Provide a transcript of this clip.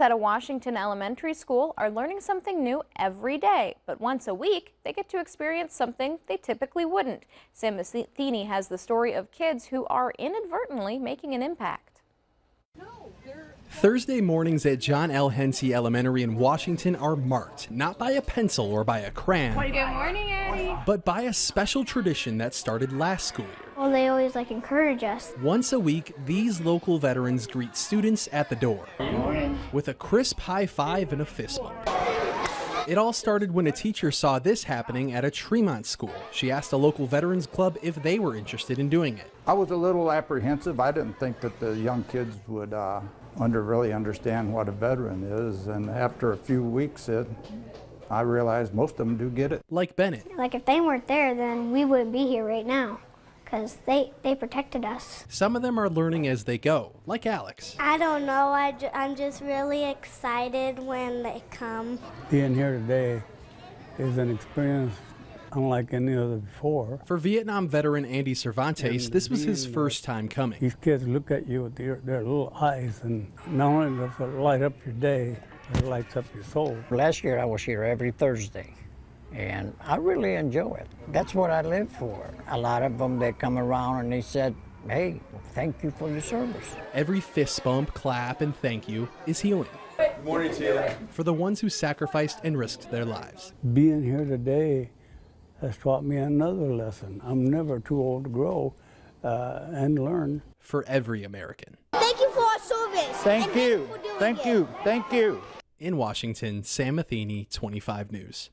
At a Washington elementary school are learning something new every day, but once a week they get to experience something they typically wouldn't. Sam Matheny has the story of kids who are inadvertently making an impact. Thursday mornings at John L. Hensey Elementary in Washington are marked not by a pencil or by a crayon, Good morning, Eddie. but by a special tradition that started last school year. Well, they always encourage us. Once a week, these local veterans greet students at the door with a crisp high five and a fist bump. It all started when a teacher saw this happening at a Tremont school. She asked a local veterans club if they were interested in doing it. I was a little apprehensive. I didn't think that the young kids would really understand what a veteran is, and after a few weeks I realized most of them do get it. Like Bennett. If they weren't there, then we wouldn't be here right now, because they protected us. Some of them are learning as they go, like Alex. I don't know, I'm just really excited when they come. Being here today is an experience unlike any other before. For Vietnam veteran Andy Cervantes, this was his first time coming. These kids look at you with their little eyes, and not only does it light up your day, it lights up your soul. Last year I was here every Thursday, and I really enjoy it. That's what I live for. A lot of them, they come around and they said, hey, thank you for your service. Every fist bump, clap, and thank you is healing. Good morning to you. For the ones who sacrificed and risked their lives. Being here today has taught me another lesson. I'm never too old to grow and learn. For every American. Thank you for our service. Thank you. Thank you. Thank you. In Washington, Sam Matheny, 25 News.